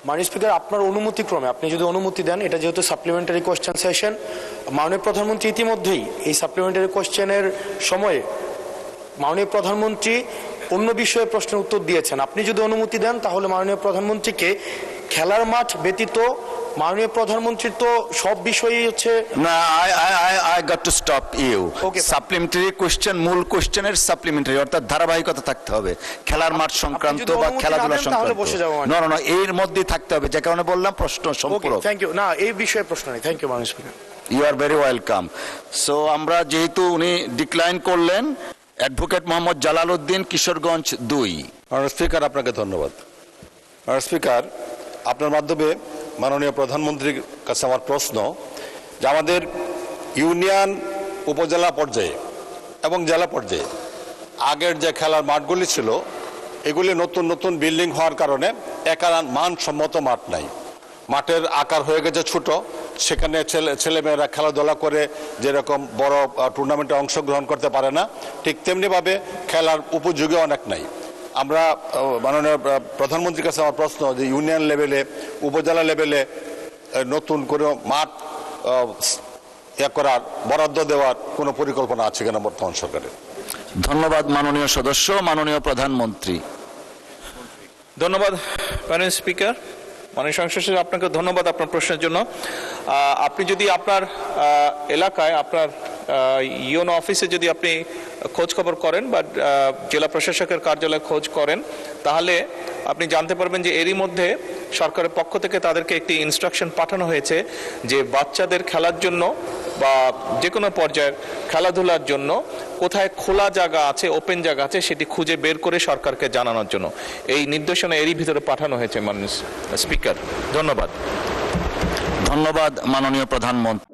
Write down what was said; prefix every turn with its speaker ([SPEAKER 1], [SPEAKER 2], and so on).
[SPEAKER 1] মাননীয় স্পিকার, আপনার অনুমতিক্রমে আপনি যদি অনুমতি দেন, এটা যেহেতু সাপ্লিমেন্টারি কোয়েশ্চেন সেশন, মাননীয় প্রধানমন্ত্রী ইতিমধ্যেই এই সাপ্লিমেন্টারি কোয়েশ্চেনের সময়ে মাননীয় প্রধানমন্ত্রী অন্য বিষয়ে প্রশ্নের উত্তর দিয়েছেন। আপনি যদি অনুমতি দেন তাহলে মাননীয় প্রধানমন্ত্রীকে খেলার মাঠ ব্যতীত মাননীয় প্রধানমন্ত্রীর তো সব বিষয়ই হচ্ছে
[SPEAKER 2] না, I got to stop you.
[SPEAKER 1] Okay, fine.
[SPEAKER 2] Supplementary question মূল কোশ্চেনের সাপ্লিমেন্টারি, অর্থাৎ ধারাবাহিকতা থাকতে হবে খেলার মাঠ সংক্রান্ত
[SPEAKER 1] যদি
[SPEAKER 2] বা
[SPEAKER 1] অনুমতি
[SPEAKER 2] খেলাধুলা
[SPEAKER 1] না দেন তাহলে
[SPEAKER 2] সংক্রান্ত।
[SPEAKER 1] বসে যাবো মানে।
[SPEAKER 2] না, এর মধ্যেই থাকতে হবে, যে কারণে বললাম প্রশ্ন
[SPEAKER 1] ওকে,
[SPEAKER 2] সম্পূরক।
[SPEAKER 1] Thank you. না, এই বিষয়ে প্রশ্ন নেই। থ্যাংক ইউ মাননীয় speaker.
[SPEAKER 2] You are very welcome. So আমরা যেহেতু উনি ডিক্লাইন করলেন, অ্যাডভোকেট মোহাম্মদ জালাল উদ্দিন, কিশোরগঞ্জ 2।
[SPEAKER 3] মাননীয় স্পিকার, আপনাকে ধন্যবাদ। মাননীয় স্পিকার, আপনার মাধ্যমে মাননীয় প্রধানমন্ত্রীর কাছে আমার প্রশ্ন যে আমাদের ইউনিয়ন, উপজেলা পর্যায়ে এবং জেলা পর্যায়ে আগের যে খেলার মাঠগুলি ছিল, এগুলি নতুন নতুন বিল্ডিং হওয়ার কারণে মানসম্মত মাঠ নাই। মাঠের আকার হয়ে গেছে ছোট, সেখানে ছেলেমেয়েরা খেলাধুলা করে যেরকম বড় টুর্নামেন্টে অংশগ্রহণ করতে পারে না, ঠিক তেমনিভাবে খেলার উপযোগী অনেক নাই। আমরা মাননীয় প্রধানমন্ত্রীর কাছে আমার প্রশ্ন যে ইউনিয়ন লেভেলে, উপজেলা লেভেলে নতুন করে মাঠ করার, বরাদ্দ দেওয়ার কোনো পরিকল্পনা আছে কিনা বর্তমান সরকারের?
[SPEAKER 2] ধন্যবাদ মাননীয় সদস্য। মাননীয় প্রধানমন্ত্রী।
[SPEAKER 4] ধন্যবাদ মাননীয় স্পিকার। মাননীয় সংসদ সদস্য, আপনাকে ধন্যবাদ আপনার প্রশ্নের জন্য। আপনি যদি আপনার এলাকায়, আপনার ইউনো অফিসে যদি আপনি খোঁজ খবর করেন বা জেলা প্রশাসকের কার্যালয়ে খোঁজ করেন, তাহলে আপনি জানতে পারবেন যে এরই মধ্যে সরকারের পক্ষ থেকে তাদেরকে একটি ইনস্ট্রাকশন পাঠানো হয়েছে যে বাচ্চাদের খেলার জন্য বা যে কোনো পর্যায়ের খেলাধুলার জন্য কোথায় খোলা জায়গা আছে, ওপেন জায়গা আছে, সেটি খুঁজে বের করে সরকারকে জানানোর জন্য এই নির্দেশনা এরই ভিতরে পাঠানো হয়েছে মাননীয় স্পিকার। ধন্যবাদ।
[SPEAKER 2] ধন্যবাদ মাননীয় প্রধানমন্ত্রী।